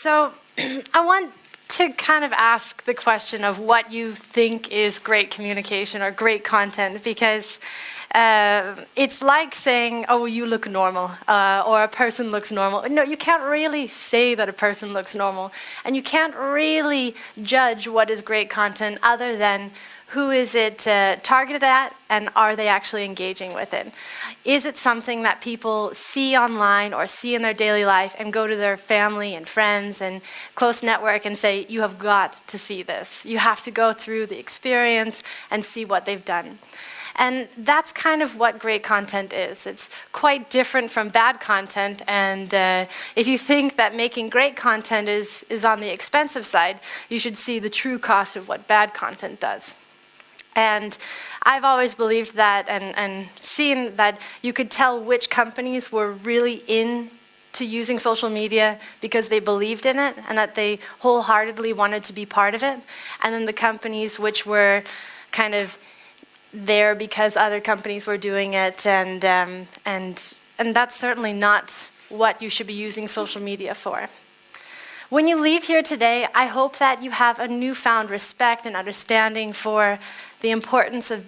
So I want to kind of ask the question of what you think is great communication or great content, because it's like saying, oh, you look normal, or a person looks normal. No, you can't really say that a person looks normal, and you can't really judge what is great content other than who is it targeted at, and are they actually engaging with it? Is it something that people see online or see in their daily life and go to their family and friends and close network and say, you have got to see this. You have to go through the experience and see what they've done. And that's kind of what great content is. It's quite different from bad content, and if you think that making great content is on the expensive side, you should see the true cost of what bad content does. And I've always believed that and seen that you could tell which companies were really into using social media because they believed in it and that they wholeheartedly wanted to be part of it. And then the companies which were kind of there because other companies were doing it, and that's certainly not what you should be using social media for. When you leave here today, I hope that you have a newfound respect and understanding for the importance of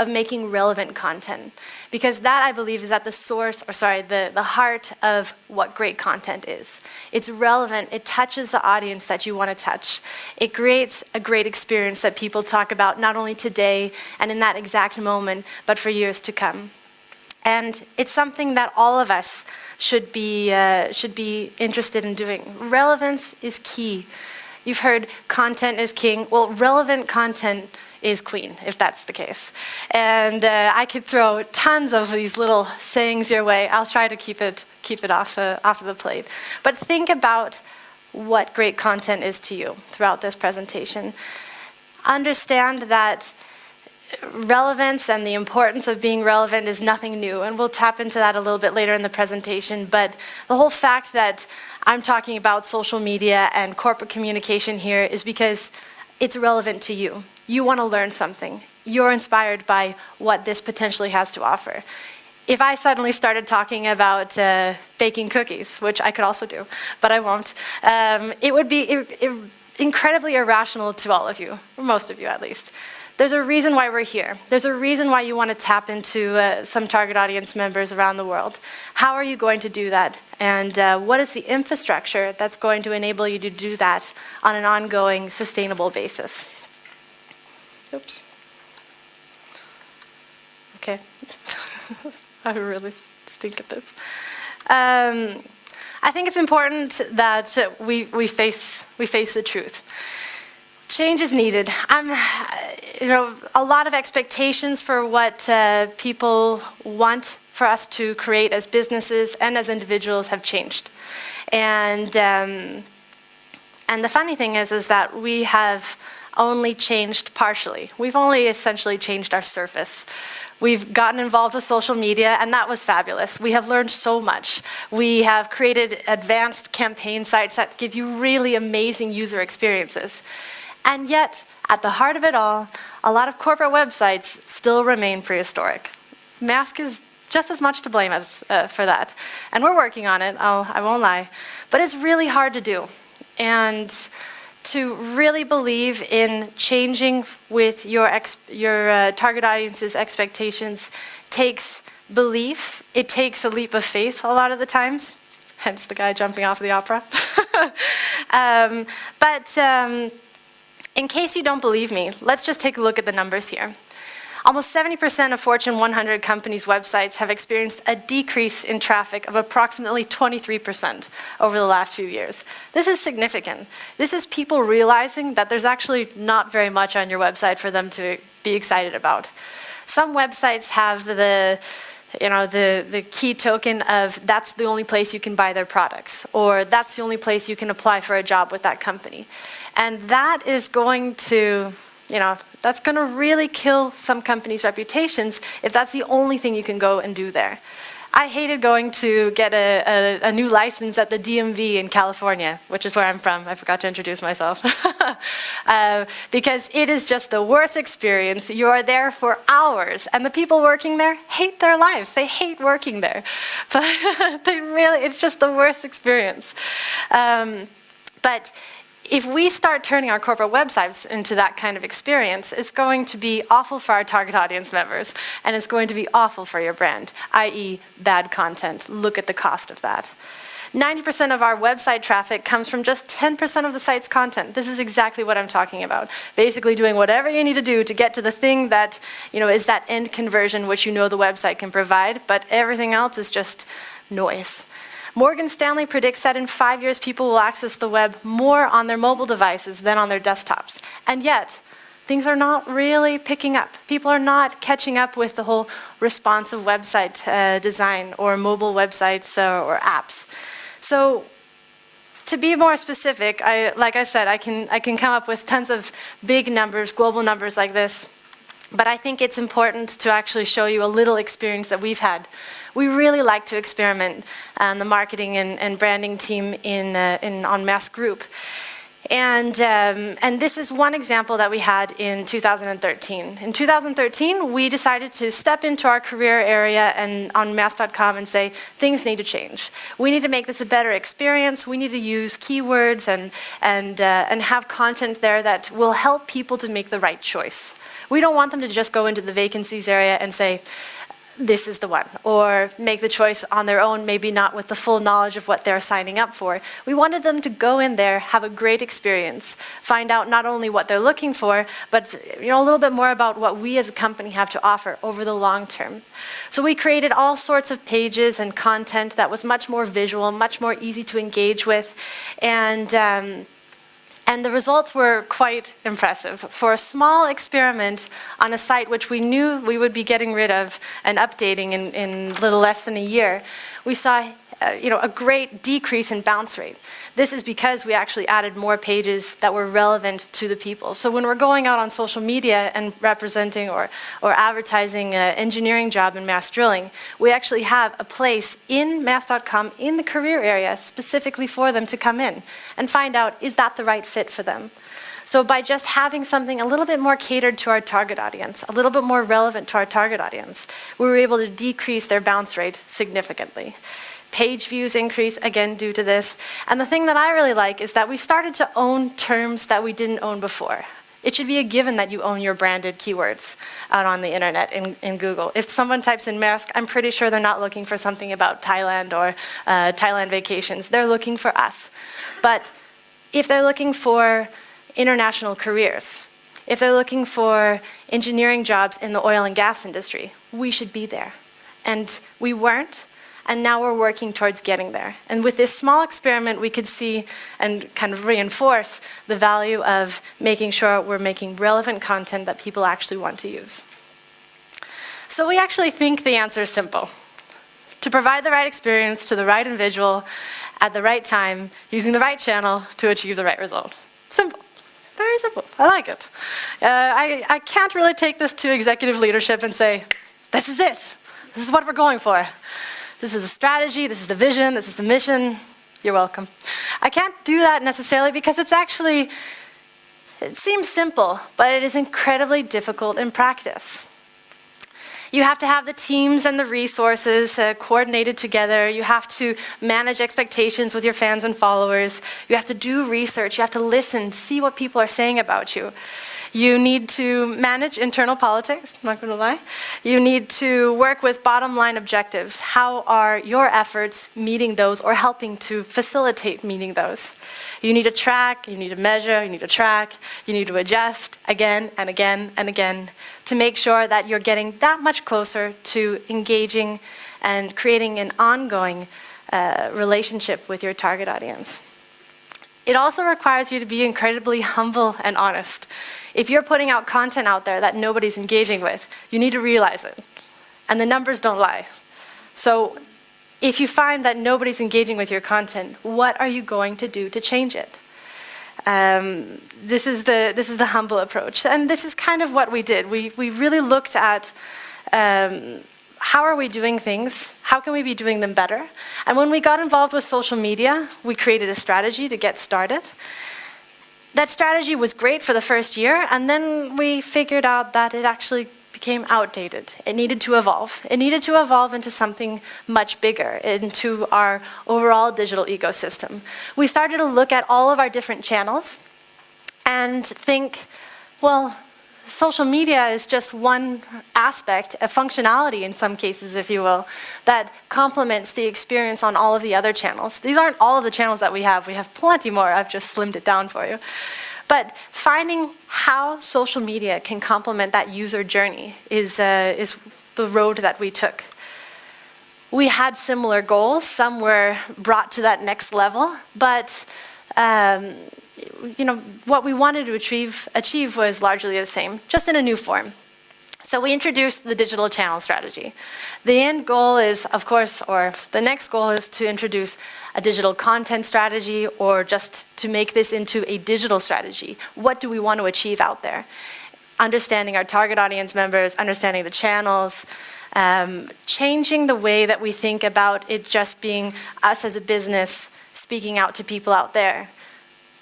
making relevant content, because that, I believe, is at the source, or sorry, the heart of what great content is. It's relevant, it touches the audience that you want to touch. It creates a great experience that people talk about not only today and in that exact moment, but for years to come. And it's something that all of us should be interested in doing. Relevance is key. You've heard content is king. Well, relevant content is queen, if that's the case. And I could throw tons of these little sayings your way. I'll try to keep it off of the plate. But think about what great content is to you throughout this presentation. Understand that relevance and the importance of being relevant is nothing new, and we'll tap into that a little bit later in the presentation. But the whole fact that I'm talking about social media and corporate communication here is because it's relevant to you. You want to learn something. You're inspired by what this potentially has to offer. If I suddenly started talking about baking cookies, which I could also do, but I won't, it would be incredibly irrational to all of you, or most of you at least. There's a reason why we're here. There's a reason why you want to tap into some target audience members around the world. How are you going to do that? And what is the infrastructure that's going to enable you to do that on an ongoing, sustainable basis? Oops. Okay. I really stink at this. I think it's important that we face the truth. Change is needed. A lot of expectations for what people want for us to create as businesses and as individuals have changed. And the funny thing is that we have only changed partially. We've only essentially changed our surface. We've gotten involved with social media, and that was fabulous. We have learned so much. We have created advanced campaign sites that give you really amazing user experiences. And yet, at the heart of it all, a lot of corporate websites still remain prehistoric. Maersk is just as much to blame as for that. And we're working on it, I won't lie. But it's really hard to do. And to really believe in changing with your target audience's expectations takes belief. It takes a leap of faith a lot of the times. Hence the guy jumping off the opera. In case you don't believe me, let's just take a look at the numbers here. Almost 70% of Fortune 100 companies' websites have experienced a decrease in traffic of approximately 23% over the last few years. This is significant. This is people realizing that there's actually not very much on your website for them to be excited about. Some websites have the key token of that's the only place you can buy their products, or that's the only place you can apply for a job with that company. And that is going to, that's going to really kill some companies' reputations if that's the only thing you can go and do there. I hated going to get a new license at the DMV in California, which is where I'm from. I forgot to introduce myself. Because it is just the worst experience. You are there for hours, and the people working there hate their lives. They hate working there. But it's just the worst experience. But if we start turning our corporate websites into that kind of experience, it's going to be awful for our target audience members, and it's going to be awful for your brand, i.e. bad content. Look at the cost of that. 90% of our website traffic comes from just 10% of the site's content. This is exactly what I'm talking about. Basically doing whatever you need to do to get to the thing that, is that end conversion which the website can provide, but everything else is just noise. Morgan Stanley predicts that in 5 years people will access the web more on their mobile devices than on their desktops. And yet, things are not really picking up. People are not catching up with the whole responsive website design or mobile websites or apps. So, to be more specific, like I said, I can come up with tons of big numbers, global numbers like this, but I think it's important to actually show you a little experience that we've had. We really like to experiment on the marketing and branding team on Maersk Group. And this is one example that we had in 2013. In 2013, we decided to step into our career area and on Maersk.com and say, things need to change. We need to make this a better experience. We need to use keywords and have content there that will help people to make the right choice. We don't want them to just go into the vacancies area and say, this is the one, or make the choice on their own, maybe not with the full knowledge of what they're signing up for. We wanted them to go in there, have a great experience, find out not only what they're looking for, but a little bit more about what we as a company have to offer over the long term. So we created all sorts of pages and content that was much more visual, much more easy to engage with, and the results were quite impressive. For a small experiment on a site which we knew we would be getting rid of and updating in a little less than a year, we saw a great decrease in bounce rate. This is because we actually added more pages that were relevant to the people. So when we're going out on social media and representing or advertising an engineering job in Maersk Drilling, we actually have a place in Maersk.com in the career area specifically for them to come in and find out, is that the right fit for them? So by just having something a little bit more catered to our target audience, a little bit more relevant to our target audience, we were able to decrease their bounce rate significantly. Page views increase, again, due to this. And the thing that I really like is that we started to own terms that we didn't own before. It should be a given that you own your branded keywords out on the internet in Google. If someone types in Maersk, I'm pretty sure they're not looking for something about Thailand or Thailand vacations. They're looking for us. But if they're looking for international careers, if they're looking for engineering jobs in the oil and gas industry, we should be there. And we weren't. And now we're working towards getting there. And with this small experiment, we could see and kind of reinforce the value of making sure we're making relevant content that people actually want to use. So we actually think the answer is simple. To provide the right experience to the right individual at the right time, using the right channel to achieve the right result. Simple. Very simple. I like it. I can't really take this to executive leadership and say, this is it. This is what we're going for. This is the strategy, this is the vision, this is the mission. You're welcome. I can't do that necessarily because it seems simple, but it is incredibly difficult in practice. You have to have the teams and the resources coordinated together. You have to manage expectations with your fans and followers. You have to do research. You have to listen, see what people are saying about you. You need to manage internal politics, I'm not going to lie. You need to work with bottom line objectives. How are your efforts meeting those or helping to facilitate meeting those? You need to track, you need to measure, you need to track, you need to adjust again and again and again to make sure that you're getting that much closer to engaging and creating an ongoing relationship with your target audience. It also requires you to be incredibly humble and honest. If you're putting out content out there that nobody's engaging with, you need to realize it. And the numbers don't lie. So if you find that nobody's engaging with your content, what are you going to do to change it? This is the humble approach. And this is kind of what we did. We really looked at how are we doing things? How can we be doing them better? And when we got involved with social media, we created a strategy to get started. That strategy was great for the first year, and then we figured out that it actually became outdated. It needed to evolve. It needed to evolve into something much bigger, into our overall digital ecosystem. We started to look at all of our different channels and think, well, social media is just one aspect, a functionality in some cases, if you will, that complements the experience on all of the other channels. These aren't all of the channels that we have. We have plenty more. I've just slimmed it down for you. But finding how social media can complement that user journey is the road that we took. We had similar goals. Some were brought to that next level, but what we wanted to achieve was largely the same, just in a new form. So we introduced the digital channel strategy. The end goal is, of course, or the next goal is to introduce a digital content strategy, or just to make this into a digital strategy. What do we want to achieve out there? Understanding our target audience members, understanding the channels, changing the way that we think about it just being us as a business speaking out to people out there.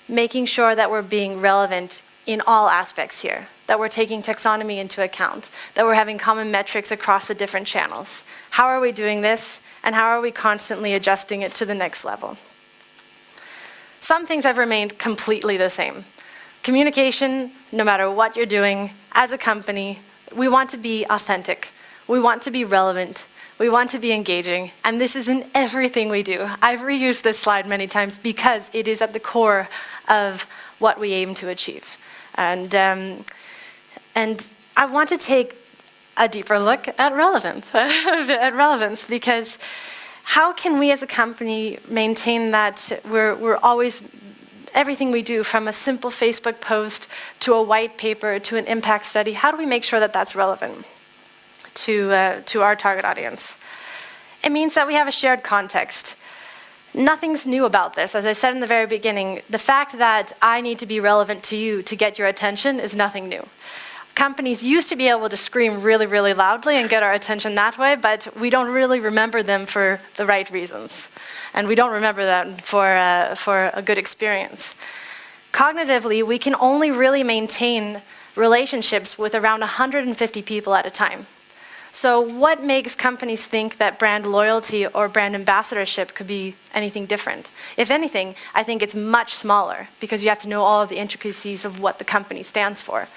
Making sure that we're being relevant in all aspects here, that we're taking taxonomy into account, that we're having common metrics across the different channels. How are we doing this, and how are we constantly adjusting it to the next level? Some things have remained completely the same. Communication, no matter what you're doing, as a company, we want to be authentic. We want to be relevant. We want to be engaging, and this is in everything we do. I've reused this slide many times because it is at the core of what we aim to achieve. And I want to take a deeper look at relevance, because how can we as a company maintain that we're always, everything we do, from a simple Facebook post to a white paper to an impact study, how do we make sure that that's relevant to our target audience? It means that we have a shared context. Nothing's new about this. As I said in the very beginning, the fact that I need to be relevant to you to get your attention is nothing new. Companies used to be able to scream really, really loudly and get our attention that way, but we don't really remember them for the right reasons. And we don't remember them for a good experience. Cognitively, we can only really maintain relationships with around 150 people at a time. So what makes companies think that brand loyalty or brand ambassadorship could be anything different? If anything, I think it's much smaller, because you have to know all of the intricacies of what the company stands for.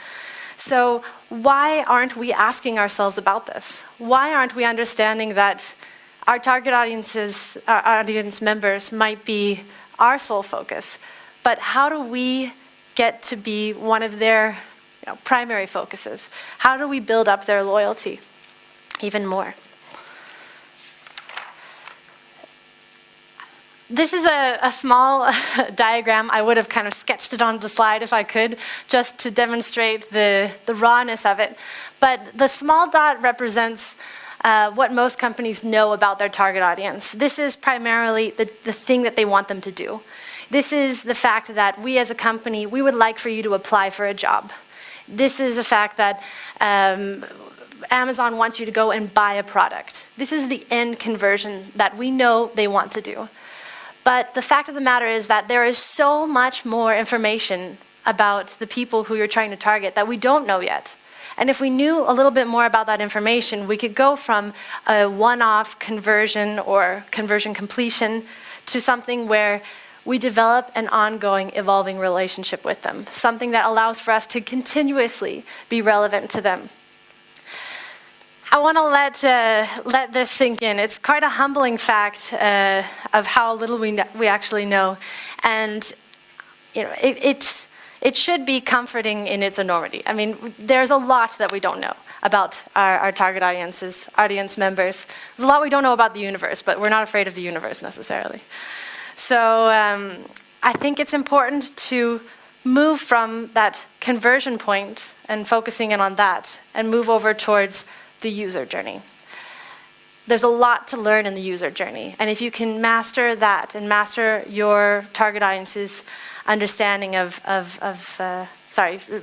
So why aren't we asking ourselves about this? Why aren't we understanding that our target audiences, our audience members, might be our sole focus, but how do we get to be one of their primary focuses? How do we build up their loyalty even more? This is a small diagram. I would have kind of sketched it on the slide if I could, just to demonstrate the rawness of it. But the small dot represents what most companies know about their target audience. This is primarily the thing that they want them to do. This is the fact that we as a company, we would like for you to apply for a job. This is the fact that Amazon wants you to go and buy a product. This is the end conversion that we know they want to do. But the fact of the matter is that there is so much more information about the people who you're trying to target that we don't know yet. And if we knew a little bit more about that information, we could go from a one-off conversion or conversion completion to something where we develop an ongoing, evolving relationship with them, something that allows for us to continuously be relevant to them. I want to let this sink in. It's quite a humbling fact of how little we actually know, and it should be comforting in its enormity. I mean, there's a lot that we don't know about our target audiences, audience members. There's a lot we don't know about the universe, but we're not afraid of the universe necessarily. So I think it's important to move from that conversion point and focusing in on that, and move over towards the user journey. There's a lot to learn in the user journey, and if you can master that and master your target audience's understanding of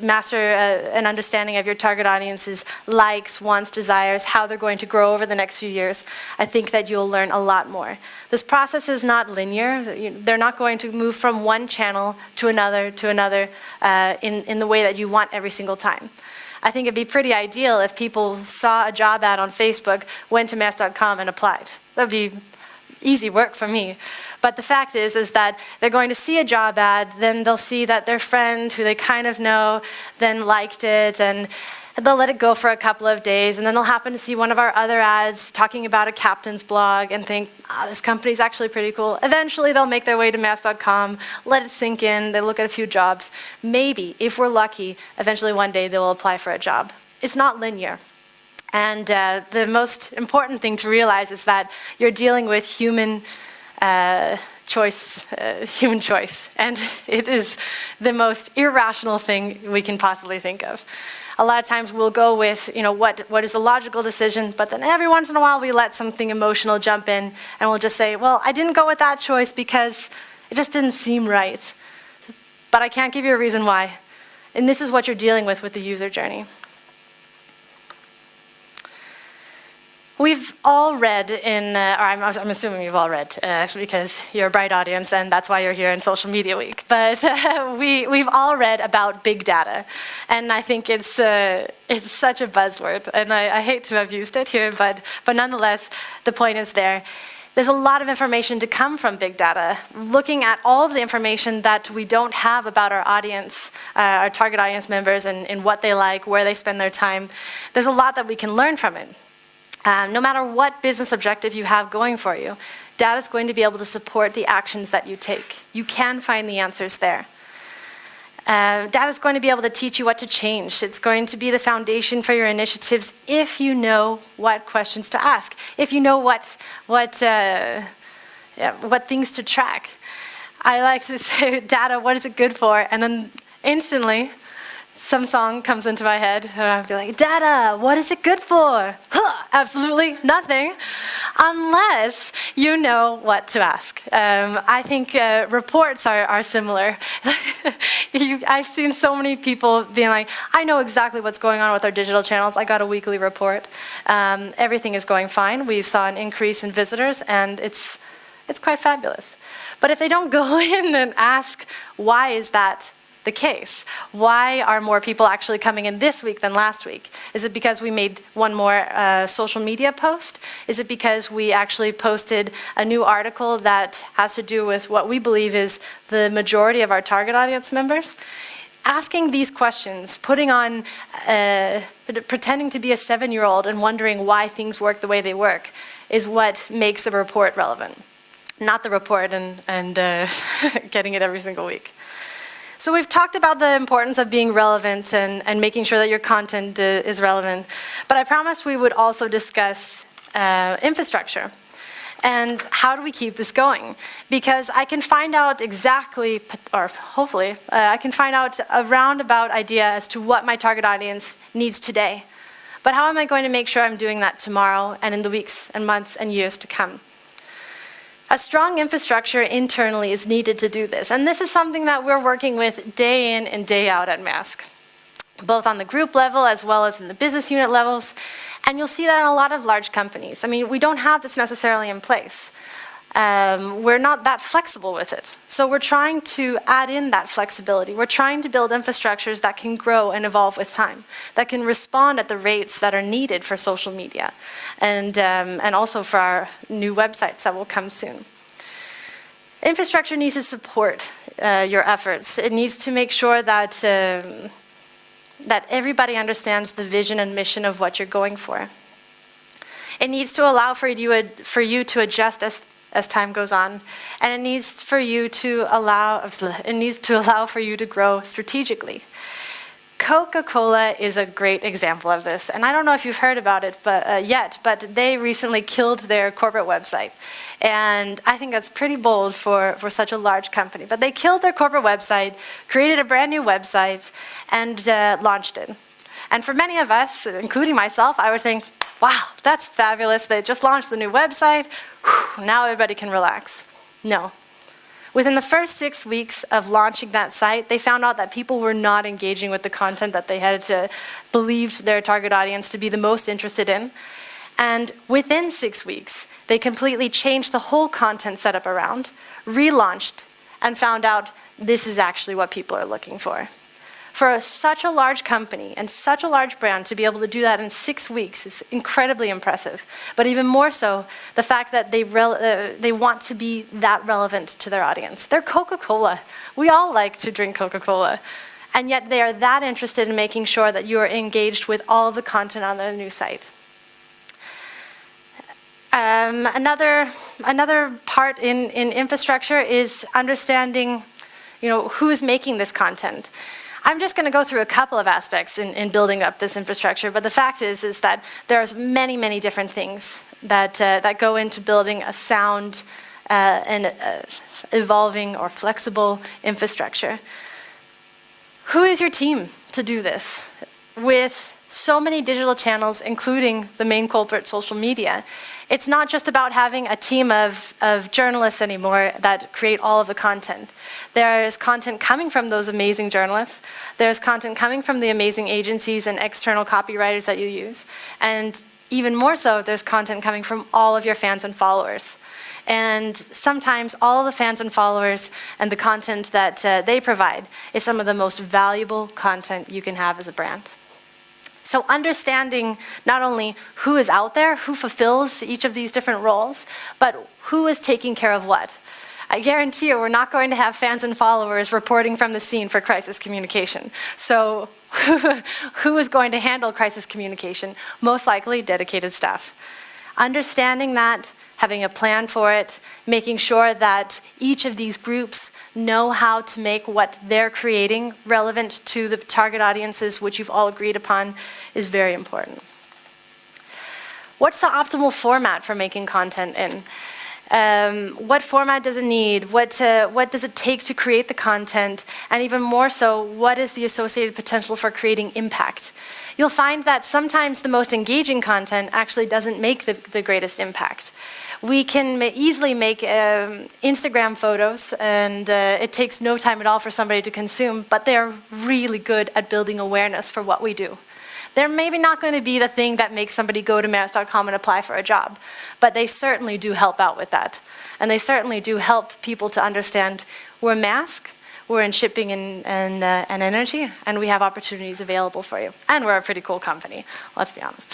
master an understanding of your target audience's likes, wants, desires, how they're going to grow over the next few years, I think that you'll learn a lot more. This process is not linear. They're not going to move from one channel to another in the way that you want every single time. I think it'd be pretty ideal if people saw a job ad on Facebook, went to Maersk.com and applied. That'd be easy work for me. But the fact is that they're going to see a job ad, then they'll see that their friend, who they kind of know, then liked it, and they'll let it go for a couple of days, and then they'll happen to see one of our other ads talking about a captain's blog and think, this company's actually pretty cool. Eventually they'll make their way to Maersk.com, let it sink in, they look at a few jobs. Maybe, if we're lucky, eventually one day they will apply for a job. It's not linear. And the most important thing to realize is that you're dealing with human choice, and it is the most irrational thing we can possibly think of. A lot of times we'll go with, what is a logical decision, but then every once in a while we let something emotional jump in, and we'll just say, well, I didn't go with that choice because it just didn't seem right. But I can't give you a reason why. And this is what you're dealing with the user journey. We've all read I'm assuming you've all read, because you're a bright audience and that's why you're here in Social Media Week. But we've all read about big data, and I think it's such a buzzword, and I hate to have used it here, but nonetheless, the point is there. There's a lot of information to come from big data. Looking at all of the information that we don't have about our audience, our target audience members, and what they like, where they spend their time, there's a lot that we can learn from it. No matter what business objective you have going for you, data is going to be able to support the actions that you take. You can find the answers there. Data is going to be able to teach you what to change. It's going to be the foundation for your initiatives if you know what questions to ask, if you know what things to track. I like to say, data, what is it good for? And then instantly, some song comes into my head, and I'll be like, data, what is it good for? Huh, absolutely nothing, unless you know what to ask. I think reports are similar. I've seen so many people being like, I know exactly what's going on with our digital channels. I got a weekly report. Everything is going fine. We saw an increase in visitors, and it's quite fabulous. But if they don't go in and ask, why is that the case? Why are more people actually coming in this week than last week? Is it because we made one more social media post? Is it because we actually posted a new article that has to do with what we believe is the majority of our target audience members? Asking these questions, pretending to be a 7-year-old and wondering why things work the way they work, is what makes a report relevant. Not the report and getting it every single week. So we've talked about the importance of being relevant and making sure that your content is relevant. But I promised we would also discuss infrastructure. And how do we keep this going? Because I can find out exactly, or hopefully, I can find out a roundabout idea as to what my target audience needs today. But how am I going to make sure I'm doing that tomorrow and in the weeks and months and years to come? A strong infrastructure internally is needed to do this, and this is something that we're working with day in and day out at Maersk, both on the group level as well as in the business unit levels, and you'll see that in a lot of large companies. I mean, we don't have this necessarily in place. We're not that flexible with it, so we're trying to add in that flexibility. We're trying to build infrastructures that can grow and evolve with time, that can respond at the rates that are needed for social media, and also for our new websites that will come soon. Infrastructure needs to support your efforts. It needs to make sure that that everybody understands the vision and mission of what you're going for. It needs to allow for you to adjust as time goes on, and it needs to allow for you to grow strategically. Coca-Cola is a great example of this, and I don't know if you've heard about it but they recently killed their corporate website, and I think that's pretty bold for such a large company. But they killed their corporate website, created a brand new website, and launched it. And for many of us, including myself, I would think, wow, that's fabulous. They just launched the new website. Whew, now everybody can relax. No. Within the first 6 weeks of launching that site, they found out that people were not engaging with the content that they had believed their target audience to be the most interested in. And within 6 weeks, they completely changed the whole content setup around, relaunched, and found out this is actually what people are looking for. For such a large company and such a large brand to be able to do that in 6 weeks is incredibly impressive. But even more so, the fact that they want to be that relevant to their audience. They're Coca-Cola. We all like to drink Coca-Cola. And yet they are that interested in making sure that you are engaged with all of the content on their new site. Another part in infrastructure is understanding, who's making this content. I'm just going to go through a couple of aspects in building up this infrastructure, but the fact is that there's many, many different things that go into building a sound and evolving or flexible infrastructure. Who is your team to do this? With so many digital channels, including the main culprit, social media, it's not just about having a team of journalists anymore that create all of the content. There is content coming from those amazing journalists. There's content coming from the amazing agencies and external copywriters that you use. And even more so, there's content coming from all of your fans and followers. And sometimes all the fans and followers and the content that they provide is some of the most valuable content you can have as a brand. So understanding not only who is out there, who fulfills each of these different roles, but who is taking care of what. I guarantee you we're not going to have fans and followers reporting from the scene for crisis communication. So who is going to handle crisis communication? Most likely dedicated staff. Understanding that, having a plan for it, making sure that each of these groups know how to make what they're creating relevant to the target audiences, which you've all agreed upon, is very important. What's the optimal format for making content in? What format does it need? What does it take to create the content? And even more so, what is the associated potential for creating impact? You'll find that sometimes the most engaging content actually doesn't make the greatest impact. We can easily make Instagram photos, and it takes no time at all for somebody to consume, but they're really good at building awareness for what we do. They're maybe not going to be the thing that makes somebody go to Maersk.com and apply for a job, but they certainly do help out with that. And they certainly do help people to understand we're Maersk, we're in shipping and energy, and we have opportunities available for you. And we're a pretty cool company, let's be honest.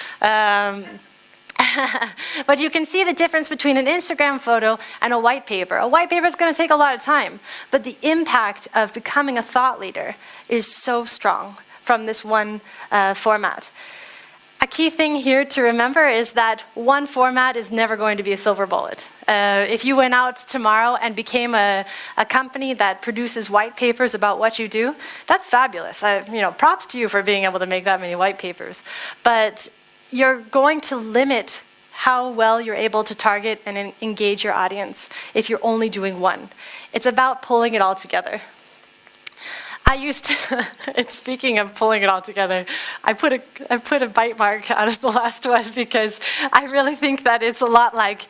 But you can see the difference between an Instagram photo and a white paper. A white paper is going to take a lot of time, but the impact of becoming a thought leader is so strong from this one format. A key thing here to remember is that one format is never going to be a silver bullet. If you went out tomorrow and became a company that produces white papers about what you do, that's fabulous. Props to you for being able to make that many white papers. But you're going to limit how well you're able to target and engage your audience if you're only doing one. It's about pulling it all together. And speaking of pulling it all together, I put a bite mark out of the last one because I really think that it's a lot like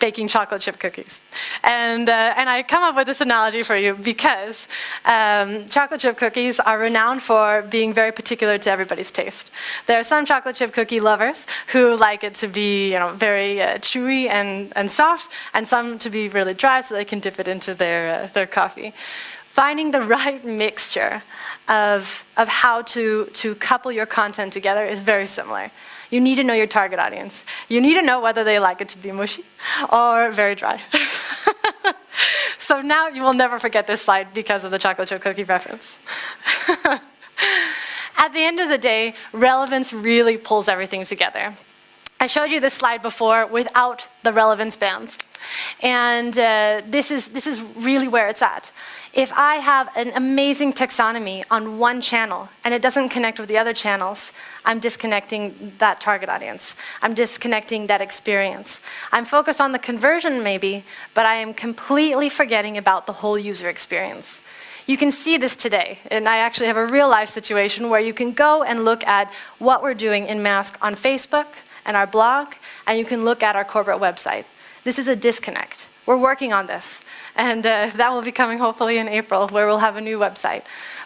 baking chocolate chip cookies. And I come up with this analogy for you because chocolate chip cookies are renowned for being very particular to everybody's taste. There are some chocolate chip cookie lovers who like it to be very chewy and soft, and some to be really dry so they can dip it into their coffee. Finding the right mixture of how to couple your content together is very similar. You need to know your target audience. You need to know whether they like it to be mushy or very dry. So now you will never forget this slide because of the chocolate chip cookie reference. At the end of the day, relevance really pulls everything together. I showed you this slide before without the relevance bands. And this is really where it's at. If I have an amazing taxonomy on one channel and it doesn't connect with the other channels, I'm disconnecting that target audience. I'm disconnecting that experience. I'm focused on the conversion maybe, but I am completely forgetting about the whole user experience. You can see this today, and I actually have a real life situation where you can go and look at what we're doing in Maersk on Facebook and our blog, and you can look at our corporate website. This is a disconnect. We're working on this, and that will be coming hopefully in April, where we'll have a new website.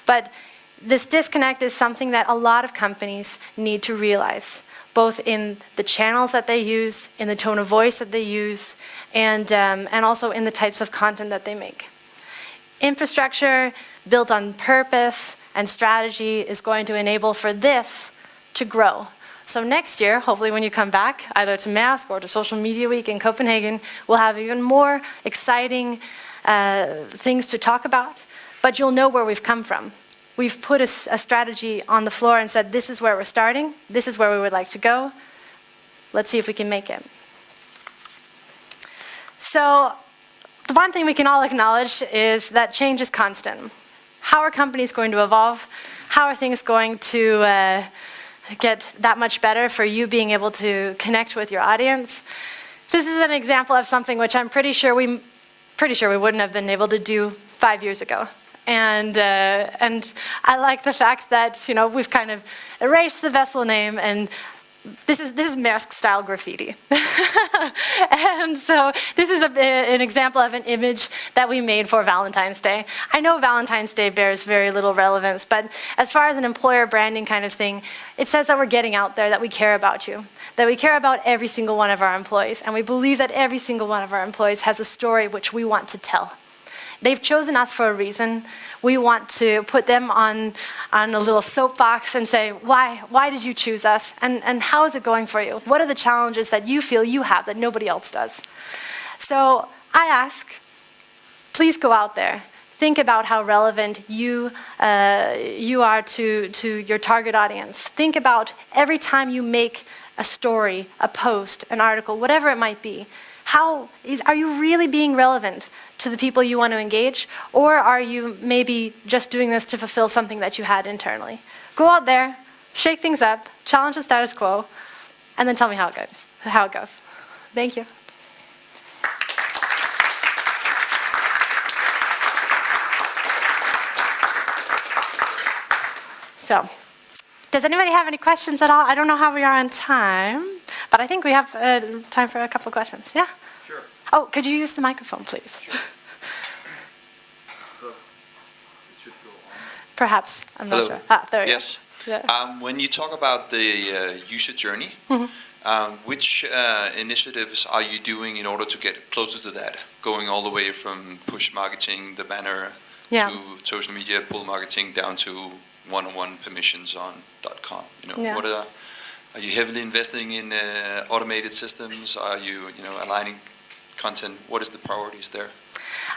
But this disconnect is something that a lot of companies need to realize, both in the channels that they use, in the tone of voice that they use, and also in the types of content that they make. Infrastructure built on purpose and strategy is going to enable for this to grow. So next year, hopefully when you come back, either to Maersk or to Social Media Week in Copenhagen, we'll have even more exciting things to talk about, but you'll know where we've come from. We've put a strategy on the floor and said, this is where we're starting, this is where we would like to go, let's see if we can make it. So, the one thing we can all acknowledge is that change is constant. How are companies going to evolve? How are things going to get that much better for you being able to connect with your audience? This is an example of something which I'm pretty sure we wouldn't have been able to do 5 years ago. And I like the fact that, you know, we've kind of erased the vessel name, and this is Maersk style graffiti. And so this is an example of an image that we made for Valentine's Day. I know Valentine's Day bears very little relevance, but as far as an employer branding kind of thing, it says that we're getting out there, that we care about you, that we care about every single one of our employees, and we believe that every single one of our employees has a story which we want to tell. They've chosen us for a reason. We want to put them on a little soapbox and say, why did you choose us? And how is it going for you? What are the challenges that you feel you have that nobody else does? So I ask, please go out there. Think about how relevant you are to your target audience. Think about every time you make a story, a post, an article, whatever it might be. Are you really being relevant to the people you want to engage, or are you maybe just doing this to fulfill something that you had internally? Go out there, shake things up, challenge the status quo, and then tell me how it goes. Thank you. So, does anybody have any questions at all? I don't know how we are on time, but I think we have time for a couple of questions. Yeah? Sure. Oh, could you use the microphone, please? Sure. It should go on. Perhaps. I'm not Hello. sure. There you Yes. go. Yeah. When you talk about the user journey, which initiatives are you doing in order to get closer to that? Going all the way from push marketing, the banner, to social media, pull marketing, down to one-on-one permissions on .com. You know, Yeah. Are you heavily investing in automated systems? Are you, aligning content? What is the priorities there?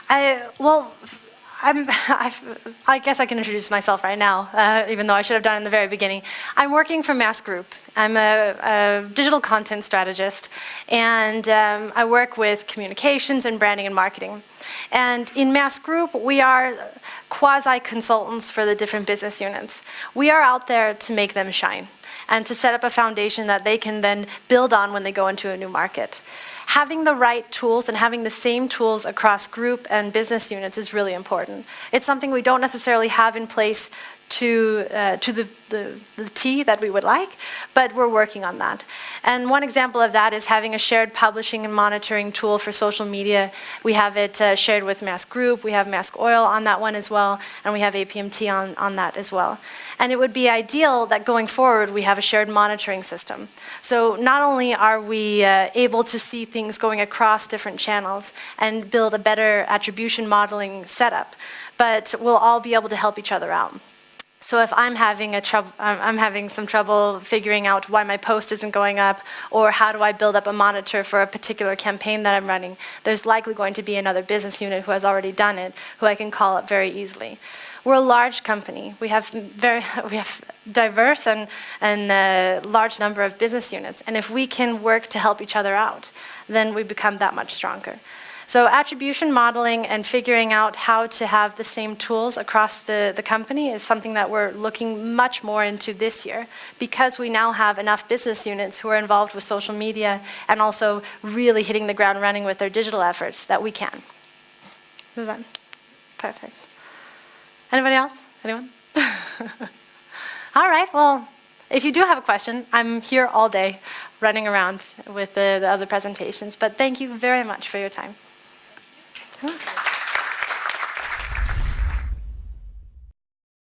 I guess I can introduce myself right now, even though I should have done it in the very beginning. I'm working for Maersk Group. I'm a digital content strategist, and I work with communications and branding and marketing. And in Maersk Group, we are quasi-consultants for the different business units. We are out there to make them shine and to set up a foundation that they can then build on when they go into a new market. Having the right tools and having the same tools across group and business units is really important. It's something we don't necessarily have in place to the T that we would like, but we're working on that. And one example of that is having a shared publishing and monitoring tool for social media. We have it shared with Maersk Group, we have Maersk Oil on that one as well, and we have APMT on that as well. And it would be ideal that going forward we have a shared monitoring system. So not only are we able to see things going across different channels and build a better attribution modeling setup, but we'll all be able to help each other out. So if I'm having some trouble figuring out why my post isn't going up, or how do I build up a monitor for a particular campaign that I'm running, there's likely going to be another business unit who has already done it, who I can call up very easily. We're a large company. We have diverse and large number of business units, and if we can work to help each other out, then we become that much stronger. So attribution modeling and figuring out how to have the same tools across the company is something that we're looking much more into this year, because we now have enough business units who are involved with social media and also really hitting the ground running with their digital efforts that we can. Is that perfect? Anybody else? Anyone? All right, well, if you do have a question, I'm here all day running around with the other presentations, but thank you very much for your time. Huh?